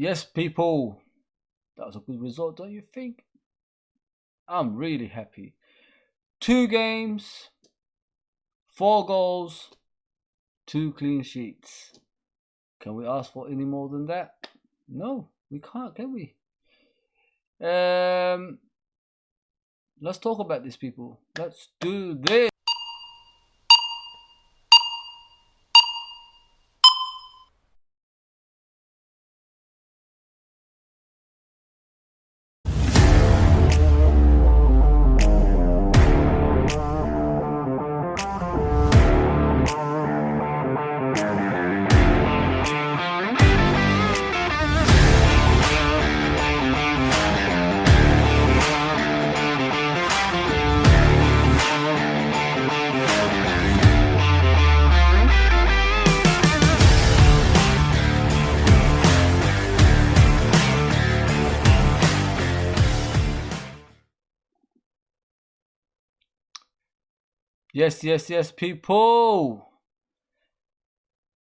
Yes, people, that was a good result, don't you think? I'm really happy. 2 games, 4 goals, 2 clean sheets. Can we ask for any more than that? No, we can't, can we? Let's talk about this, people. Let's do this. Yes, people.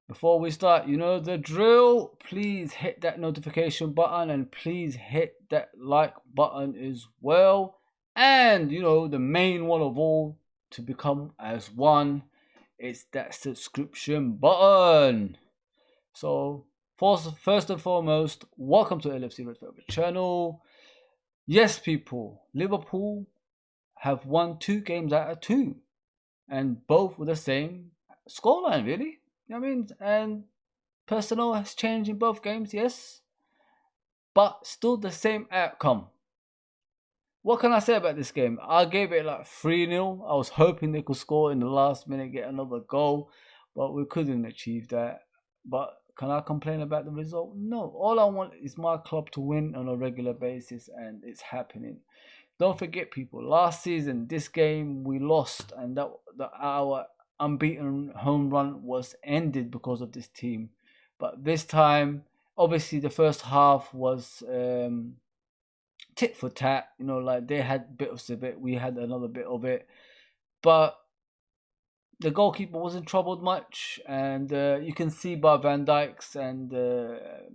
Before we start, you know the drill. Please hit that notification button and please hit that like button as well. And you know the main one of all, to become as one, it's that subscription button. So first and foremost, welcome to LFC Red Forever channel. Yes, people, Liverpool have won 2 games out of 2, and both with the same scoreline, really. I mean, and personnel has changed in both games, yes, but still the same outcome. What can I say about this game? I gave it like 3-0. I was hoping they could score in the last minute, get another goal, but we couldn't achieve that. But can I complain about the result? No. All I want is my club to win on a regular basis, and it's happening. Don't forget, people, last season, this game we lost, and our unbeaten home run was ended because of this team. But this time, obviously, the first half was tit for tat. You know, like they had bits of it, we had another bit of it. But the goalkeeper wasn't troubled much, and you can see by Van Dijk's and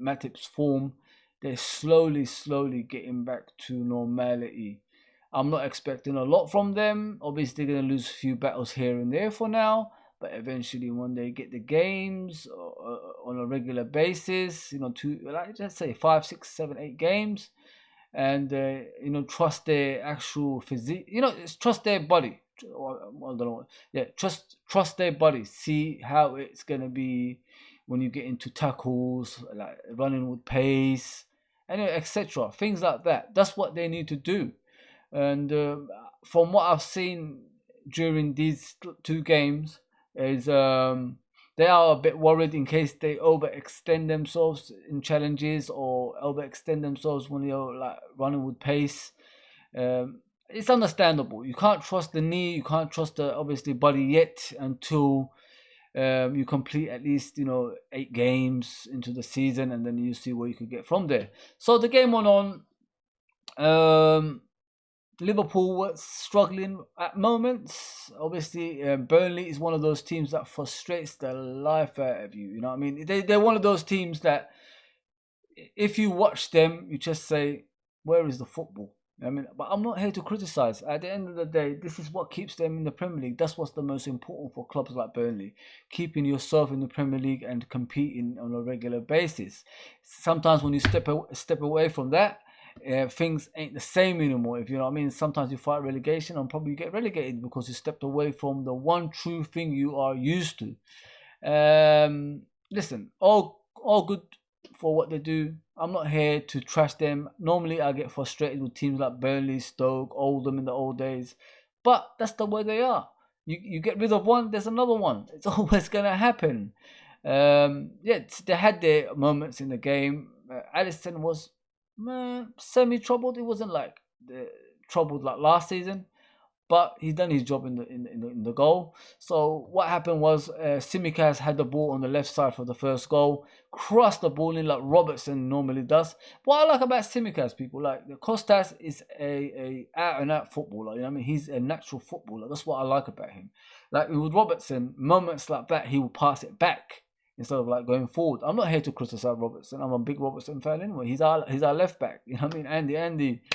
Matip's form, they're slowly getting back to normality. I'm not expecting a lot from them. Obviously, they're going to lose a few battles here and there for now, but eventually, when they get the games on a regular basis, you know, let's say 5, 6, 7, 8 games, and you know, trust their actual physique. You know, trust their body. I don't know. Yeah, trust their body. See how it's gonna be when you get into tackles, like running with pace, and etc. Things like that. That's what they need to do. And from what I've seen during these 2 games, is they are a bit worried in case they overextend themselves in challenges or overextend themselves when they're like running with pace. It's understandable. You can't trust the knee, you can't trust the obviously body yet until you complete at least 8 games into the season, and then you see what you could get from there. So the game went on. Liverpool was struggling at moments. Obviously, Burnley is one of those teams that frustrates the life out of you. You know what I mean? They're one of those teams that if you watch them, you just say, where is the football? I mean, but I'm not here to criticize. At the end of the day, this is what keeps them in the Premier League. That's what's the most important for clubs like Burnley. Keeping yourself in the Premier League and competing on a regular basis. Sometimes when you step away from that, things ain't the same anymore, if you know what I mean. Sometimes you fight relegation and probably get relegated because you stepped away from the one true thing you are used to. Listen, all good for what they do. I'm not here to trash them. Normally I get frustrated with teams like Burnley, Stoke, Oldham in the old days, but that's the way they are. You get rid of one, there's another one. It's always gonna happen. Yeah, they had their moments in the game. Alisson was semi-troubled. It wasn't like troubled like last season, but he's done his job in the goal. So what happened was Tsimikas had the ball on the left side for the first goal, crossed the ball in like Robertson normally does. What I like about Tsimikas, people, like Kostas is a out and out footballer. You know what I mean? He's a natural footballer. That's what I like about him. Like with Robertson, moments like that, he will pass it back. instead of like going forward. I'm not here to criticize Robertson. I'm a big Robertson fan anyway. He's our left back. You know what I mean?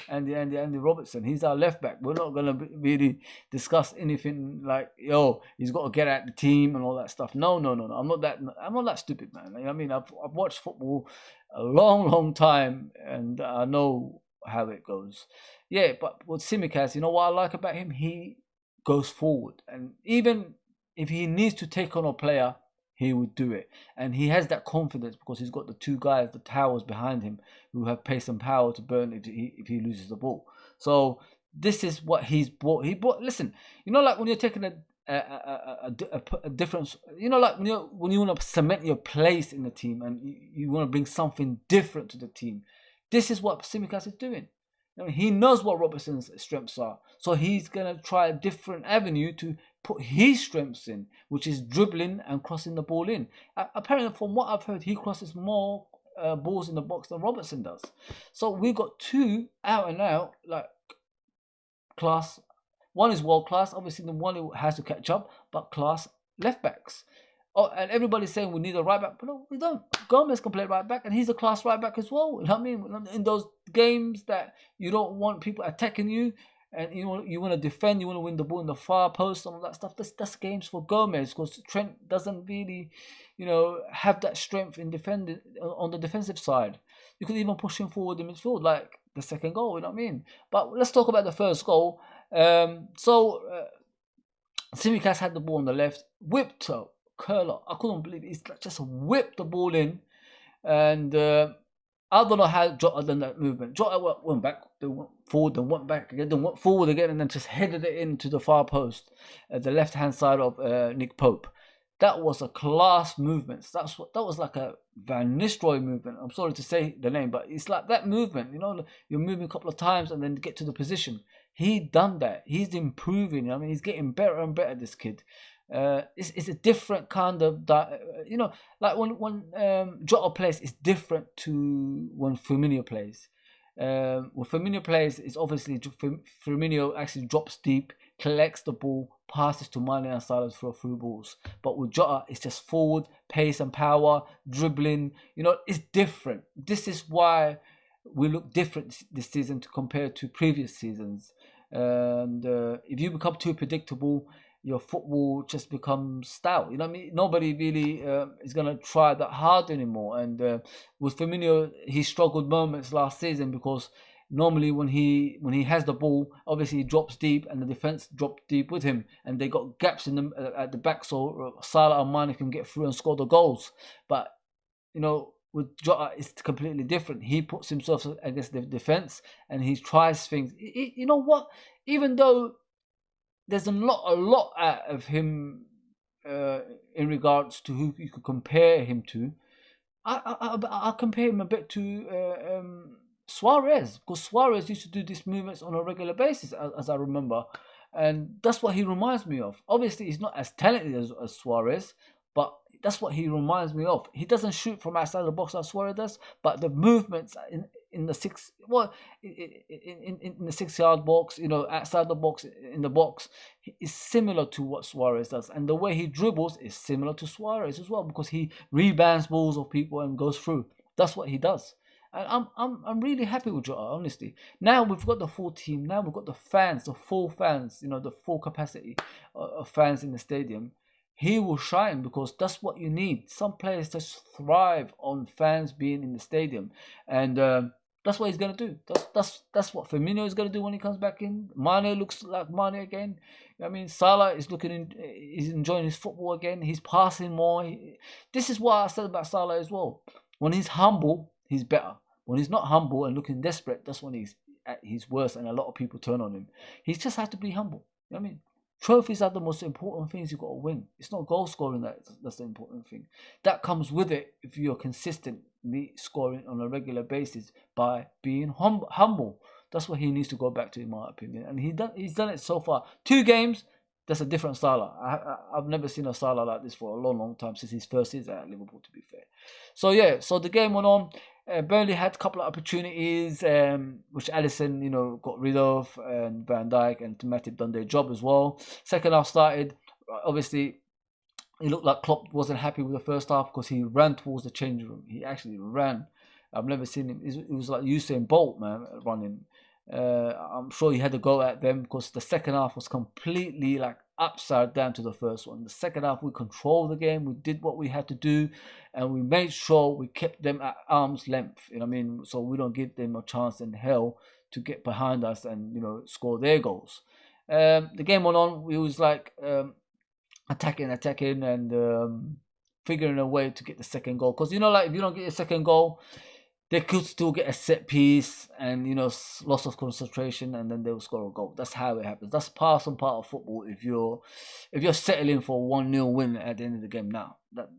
Andy Robertson. He's our left back. We're not gonna really discuss anything like, yo, he's got to get at the team and all that stuff. No. I'm not that stupid, man. You know what I mean? I've watched football a long time, and I know how it goes. Yeah, but with Tsimikas, you know what I like about him? He goes forward, and even if he needs to take on a player, he would do it. And he has that confidence because he's got the two guys, the towers behind him, who have pace and power to burn if he loses the ball. So this is what he's brought. Listen, you know, like when you're taking a difference, you know, like when you want to cement your place in the team and you want to bring something different to the team. This is what Tsimikas is doing. I mean, he knows what Robertson's strengths are, so he's gonna try a different avenue to put his strengths in, which is dribbling and crossing the ball in. Apparently, from what I've heard, he crosses more balls in the box than Robertson does. So we've got two out and out like class. One is world class, obviously the one who has to catch up, but class left backs. Oh, and everybody's saying we need a right back, but no, we don't. Gomez can play right back, and he's a class right back as well. You know what I mean? In those games that you don't want people attacking you, and you want to defend, you want to win the ball in the far post, and all that stuff. That's games for Gomez, because Trent doesn't really, have that strength in defending on the defensive side. You could even push him forward in midfield, like the second goal. You know what I mean? But let's talk about the first goal. Tsimikas had the ball on the left, whipped up. Curler, I couldn't believe it. He's just whipped the ball in, and I don't know how Jota done that movement. Jota went back, then went forward, then went back again, then went forward again, and then just headed it into the far post at the left-hand side of Nick Pope. That was a class movement. That was like a Van Nistelrooy movement. I'm sorry to say the name, but it's like that movement. You're moving a couple of times and then get to the position. He done that. He's improving. I mean, he's getting better and better. This kid. It's a different kind of like when Jota plays, it's different to when Firmino plays. When Firmino plays, it's obviously Firmino actually drops deep, collects the ball, passes to Mane and Salah for through balls. But with Jota, it's just forward, pace and power, dribbling. It's different. This is why we look different this season compared to previous seasons. And if you become too predictable, your football just becomes stout. You know what I mean? Nobody really is going to try that hard anymore. And with Firmino, he struggled moments last season because normally when he has the ball, obviously he drops deep and the defense dropped deep with him, and they got gaps in them at the back, so Salah and Mane can get through and score the goals. But with Jota, it's completely different. He puts himself against the defense and he tries things. You know what? Even though there's a lot out of him in regards to who you could compare him to. I compare him a bit to Suarez, because Suarez used to do these movements on a regular basis, as I remember, and that's what he reminds me of. Obviously, he's not as talented as Suarez, but that's what he reminds me of. He doesn't shoot from outside the box like Suarez does, but the movements in the 6-yard box, outside the box, in the box, is similar to what Suarez does, and the way he dribbles is similar to Suarez as well, because he rebounds balls of people and goes through. That's what he does. And I'm really happy with Jota, honestly. Now we've got the full team. Now we've got the fans, the full fans. The full capacity of fans in the stadium. He will shine, because that's what you need. Some players just thrive on fans being in the stadium, and that's what he's gonna do. That's what Firmino is gonna do when he comes back in. Mane looks like Mane again. I mean, Salah is he's enjoying his football again. He's passing more. This is what I said about Salah as well. When he's humble, he's better. When he's not humble and looking desperate, that's when he's worse, and a lot of people turn on him. He just has to be humble. You know what I mean? Trophies are the most important things you've got to win. It's not goal scoring that's the important thing. That comes with it if you're consistently scoring on a regular basis by being humble. That's what he needs to go back to, in my opinion. And he's done it so far. 2 games, that's a different Salah. I've never seen a Salah like this for a long time, since his first season at Liverpool, to be fair. So yeah, so the game went on. Burnley had a couple of opportunities, which Alisson, got rid of, and Van Dijk and Matip done their job as well. Second half started. Obviously, It looked like Klopp wasn't happy with the first half because he ran towards the changing room. He actually ran. I've never seen him. It was like Usain Bolt, man, running. I'm sure he had to go at them because the second half was completely like upside down to the first one. The second half, we controlled the game. We did what we had to do, and we made sure we kept them at arm's length. You know what I mean? So we don't give them a chance in hell to get behind us and score their goals. The game went on. We was like attacking, and figuring a way to get the second goal. Because like if you don't get a second goal, they could still get a set piece and loss of concentration, and then they will score a goal. That's how it happens. That's part and part of football. If you're settling for a 1-0 win at the end of the game, now that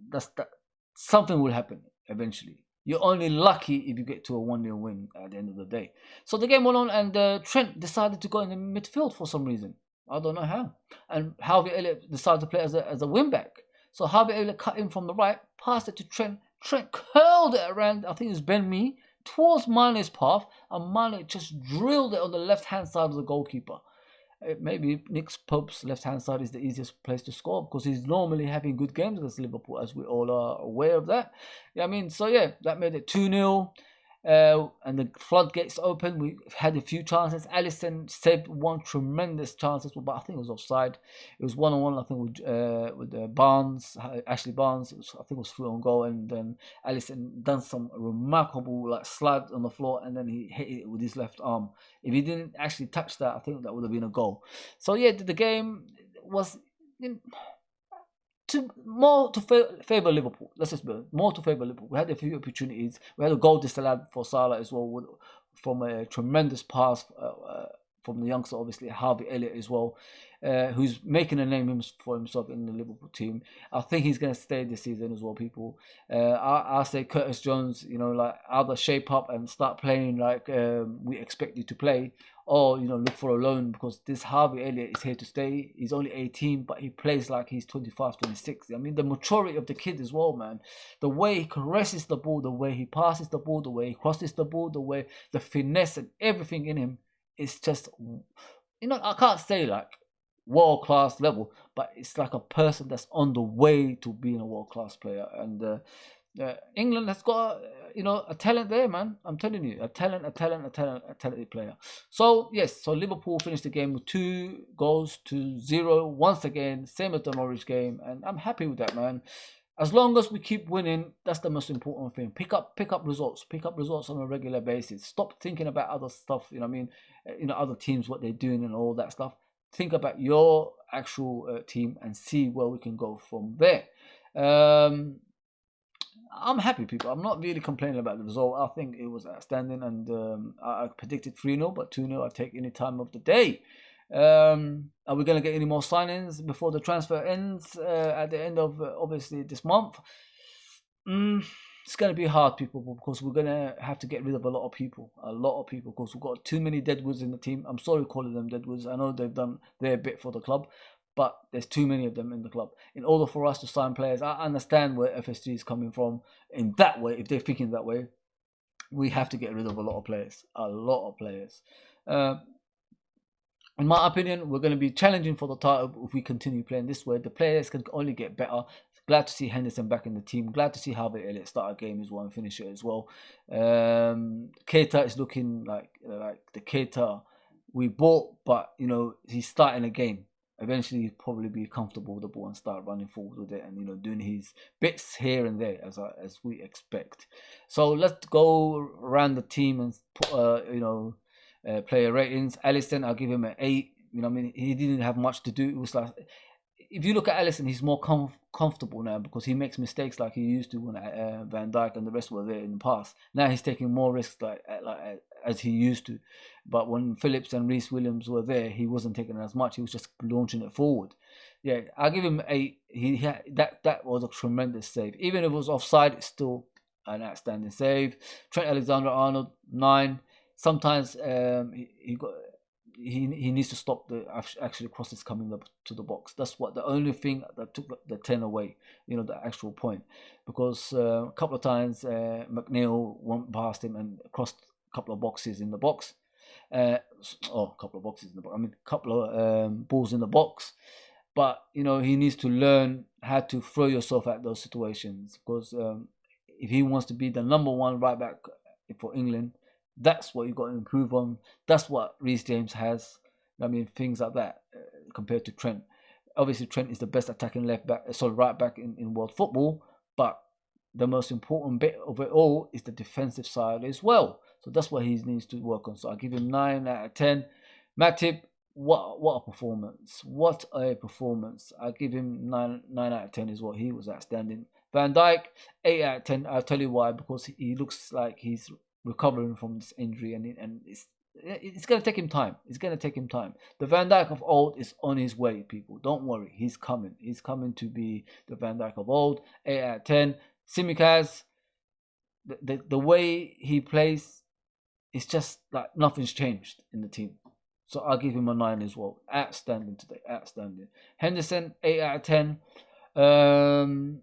something will happen eventually. You're only lucky if you get to a 1-0 win at the end of the day. So the game went on, and Trent decided to go in the midfield for some reason. I don't know how. And Harvey Elliott decided to play as a wing back. So Harvey Elliott cut in from the right, passed it to Trent. Trent curled it around, I think it was Ben Mee, towards Mane's path, and Mane just drilled it on the left-hand side of the goalkeeper. Maybe Nick Pope's left-hand side is the easiest place to score because he's normally having good games against Liverpool, as we all are aware of that. Yeah, I mean, so yeah, that made it 2-0. And the floodgates open. We had a few chances. Alisson saved one tremendous chance, but I think it was offside. It was 1-on-1, I think, with Barnes, Ashley Barnes. I think it was 3 on goal, and then Alisson done some remarkable slide on the floor, and then he hit it with his left arm. If he didn't actually touch that, I think that would have been a goal. So yeah, the game was more to favour Liverpool. Let's just be more to favour Liverpool. We had a few opportunities. We had a goal disallowed for Salah as well, from a tremendous pass from the youngster, obviously Harvey Elliott as well, who's making a name for himself in the Liverpool team. I think he's going to stay this season as well, people. I say Curtis Jones, either shape up and start playing like we expect you to play, or look for a loan, because this Harvey Elliott is here to stay. He's only 18, but he plays like he's 25, 26. I mean, the maturity of the kid as well, man. The way he caresses the ball, the way he passes the ball, the way he crosses the ball, the finesse and everything in him. It's just, I can't say like world-class level, but it's like a person that's on the way to being a world-class player. And England has got, a talent there, man. I'm telling you, a talented player. So, yes, so Liverpool finished the game with 2-0 once again, same as the Norwich game, and I'm happy with that, man. As long as we keep winning, that's the most important thing. Pick up results. Pick up results on a regular basis. Stop thinking about other stuff. Other teams, what they're doing and all that stuff. Think about your actual team and see where we can go from there. I'm happy, people. I'm not really complaining about the result. I think it was outstanding, and I predicted 3-0, but 2-0 I take any time of the day. Are we going to get any more signings before the transfer ends at the end of obviously this month? It's going to be hard, people, because we're going to have to get rid of a lot of people, because we've got too many deadwoods in the team. I'm sorry calling them deadwoods. I know they've done their bit for the club, but there's too many of them in the club. In order for us to sign players, I understand where FSG is coming from in that way. If they're thinking that way, we have to get rid of a lot of players. In my opinion, we're going to be challenging for the title if we continue playing this way. The players can only get better. Glad to see Henderson back in the team. Glad to see Harvey Elliott start a game as well and finish it as well. Keita is looking like the Keita we bought, but he's starting a game. Eventually, he'll probably be comfortable with the ball and start running forward with it, and doing his bits here and there as we expect. So let's go around the team and put, player ratings. Alisson, I'll give him an 8. He didn't have much to do. It was like, if you look at Alisson, he's more comfortable now because he makes mistakes like he used to when Van Dijk and the rest were there in the past. Now he's taking more risks like as he used to. But when Phillips and Reece Williams were there, he wasn't taking as much. He was just launching it forward. Yeah, I'll give him 8. That was a tremendous save. Even if it was offside, it's still an outstanding save. Trent Alexander-Arnold, 9. Sometimes he needs to stop the actually crosses coming up to the box. That's the only thing that took the 10 away, the actual point. Because a couple of times McNeil went past him and crossed a couple of boxes in the box. A couple of boxes in the box. I mean, a couple of balls in the box. But he needs to learn how to throw yourself at those situations, because if he wants to be the number one right back for England, that's what you got to improve on. That's what Reece James has. I mean, things like that compared to Trent. Obviously, Trent is the best attacking left back, sorry, right back in world football. But the most important bit of it all is the defensive side as well. So that's what he needs to work on. So I give him 9 out of 10. Matip, what a performance! What a performance! I give him 9 out of 10 as well. He was outstanding. Van Dijk, 8 out of 10. I'll tell you why, because he looks like he's recovering from this injury, and it's going to take him time. It's going to take him time. The Van Dijk of old is on his way, people. Don't worry. He's coming. He's coming to be the Van Dijk of old. 8 out of 10. Simicaz, the way he plays, it's just like nothing's changed in the team. So I'll give him a 9 as well. Outstanding today. Outstanding. Henderson, 8 out of 10.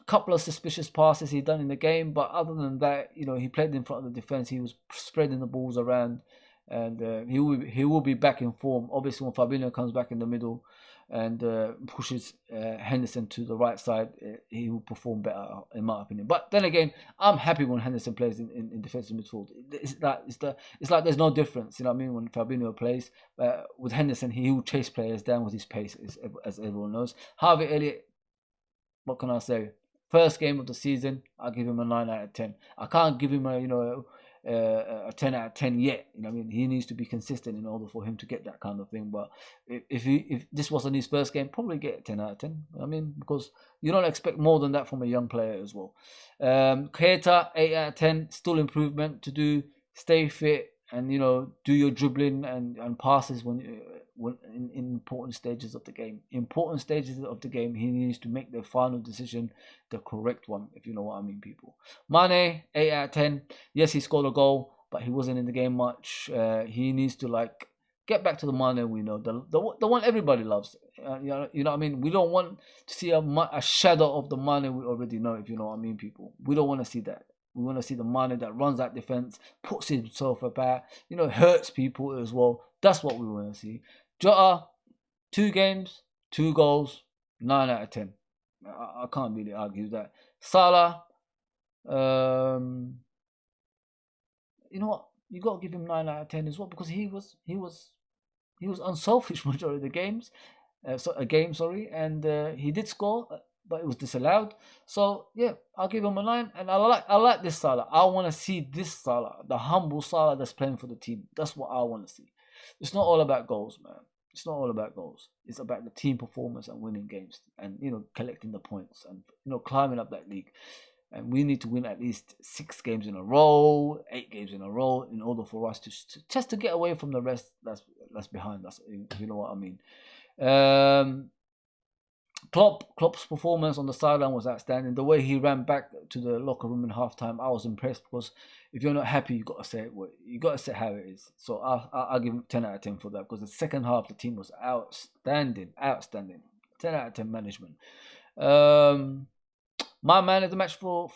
Couple of suspicious passes he done in the game, but other than that, he played in front of the defense. He was spreading the balls around, and he will be back in form. Obviously, when Fabinho comes back in the middle and pushes Henderson to the right side, he will perform better, in my opinion. But then again, I'm happy when Henderson plays in defensive midfield. It's like there's no difference. You know what I mean? When Fabinho plays with Henderson, he will chase players down with his pace, as everyone knows. Harvey Elliott, what can I say? First game of the season, I'll give him a 9 out of 10. I can't give him a 10 out of 10 yet. I mean, he needs to be consistent in order for him to get that kind of thing. But if this wasn't his first game, probably get a 10 out of 10. I mean, because you don't expect more than that from a young player as well. Keita, 8 out of 10. Still improvement to do. Stay fit and do your dribbling and passes when in important stages of the game. Important stages of the game, he needs to make the final decision, the correct one, if you know what I mean, people. Mane, 8 out of 10. Yes, he scored a goal, but he wasn't in the game much. He needs to get back to the Mane we know, the one everybody loves. You know what I mean? We don't want to see a shadow of the Mane we already know, if you know what I mean, people. We don't want to see that. We want to see the Mane that runs that defense, puts himself about, hurts people as well. That's what we want to see. Jota, 2 games, 2 goals, 9 out of 10. I can't really argue that. Salah, you know what? You got to give him 9 out of 10 as well, because he was unselfish majority of the games. And he did score, but it was disallowed. So yeah, I'll give him a 9. And I like this Salah. I want to see this Salah, the humble Salah that's playing for the team. That's what I want to see. It's not all about goals, man. It's not all about goals. It's about the team performance and winning games, and collecting the points, and climbing up that league. And we need to win at least 6 games in a row, 8 games in a row, in order for us to just to get away from the rest that's behind us, if you know what I mean. Klopp's performance on the sideline was outstanding. The way he ran back to the locker room in halftime, I was impressed, because if you're not happy, you got to say it. You got to say how it is. So I'll give him 10 out of 10 for that, because the second half the team was outstanding. 10 out of 10 management. My man of the match for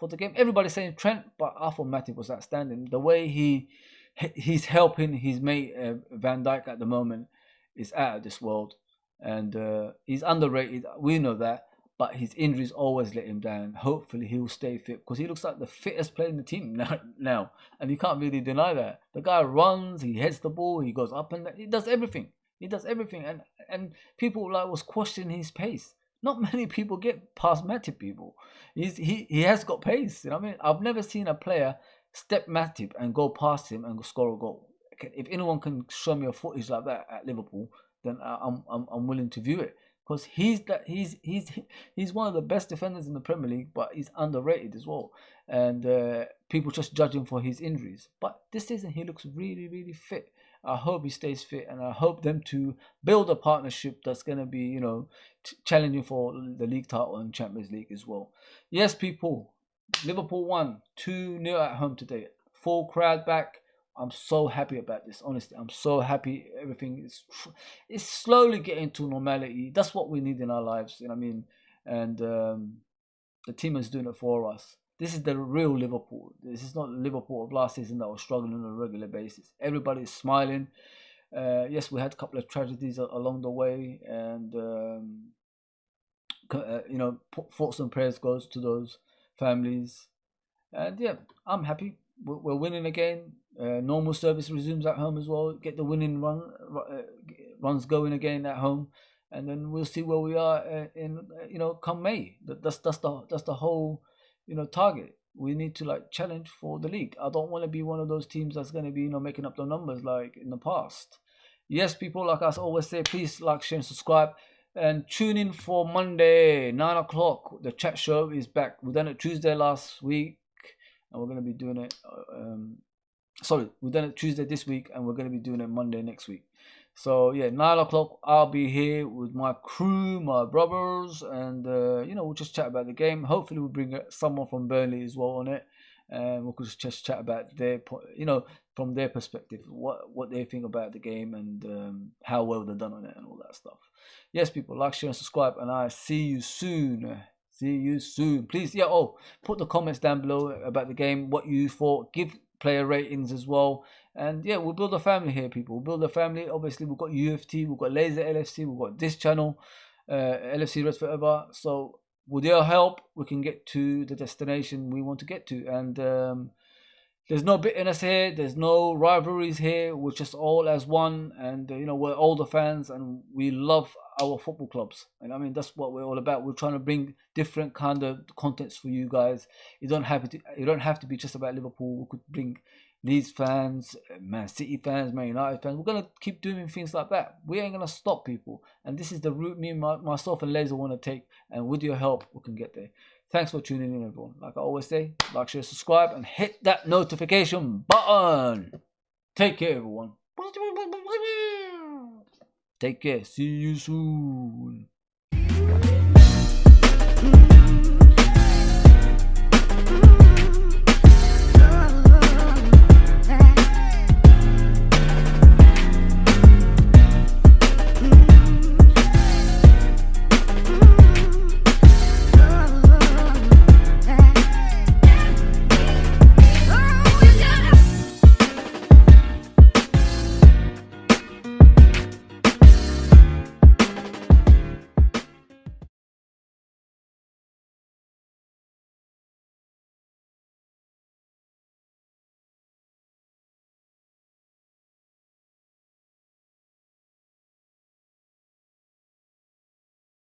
the game. Everybody's saying Trent, but I thought Matip was outstanding. The way he's helping his mate Van Dijk at the moment is out of this world. And he's underrated. We know that, but his injuries always let him down. Hopefully he'll stay fit, because he looks like the fittest player in the team now, and you can't really deny that. The guy runs, he heads the ball, he goes up and he does everything. And people was questioning his pace. Not many people get past Matip, people. He has got pace. I mean, I've never seen a player step Matip and go past him and score a goal. If anyone can show me a footage like that at Liverpool, then I'm willing to view it, because he's one of the best defenders in the Premier League, but he's underrated as well, and people just judge him for his injuries. But this season he looks really, really fit. I hope he stays fit, and I hope them to build a partnership that's going to be challenging for the league title and Champions League as well. Yes, people, Liverpool won 2-0 at home today. Full crowd back. I'm so happy about this. Honestly, I'm so happy. Everything is slowly getting to normality. That's what we need in our lives. You know what I mean? And the team is doing it for us. This is the real Liverpool. This is not the Liverpool of last season that was struggling on a regular basis. Everybody is smiling. Yes, we had a couple of tragedies along the way, and you know, thoughts and prayers goes to those families. And yeah, I'm happy. We're winning again. Normal service resumes at home as well. Get the winning runs going again at home, and then we'll see where we are in you know, come May. That's the whole, you know, target. We need to like challenge for the league. I don't want to be one of those teams that's going to be, you know, making up the numbers like in the past. Yes, people, like I always say, please like, share, and subscribe. And tune in for Monday, 9 o'clock. The chat show is back. We done it Tuesday last week, and we're going to be doing it. Sorry, we done it Tuesday this week, and we're going to be doing it Monday next week. So yeah, 9 o'clock. I'll be here with my crew, my brothers, and you know, we'll just chat about the game. Hopefully, we'll bring someone from Burnley as well on it, and we'll just chat about their, you know, from their perspective, what they think about the game, and how well they've done on it and all that stuff. Yes, people, like, share, and subscribe, and I see you soon. See you soon. Please, yeah. Oh, put the comments down below about the game, what you thought. Give player ratings as well. And yeah, we'll build a family here, people. We'll build a family. Obviously, we've got UFT, we've got Laser LFC, we've got this channel, LFC Red Forever. So with your help, we can get to the destination we want to get to. And there's no bitterness here. There's no rivalries here. We're just all as one. And, you know, we're all the fans, and we love our football clubs. And I mean, that's what we're all about. We're trying to bring different kind of contents for you guys. You don't have to be just about Liverpool. We could bring Leeds fans, Man City fans, Man United fans. We're going to keep doing things like that. We ain't going to stop, people. And this is the route myself and Laser want to take. And with your help, we can get there. Thanks for tuning in, everyone. Like I always say, like, share, subscribe, and hit that notification button. Take care, everyone. Take care. See you soon.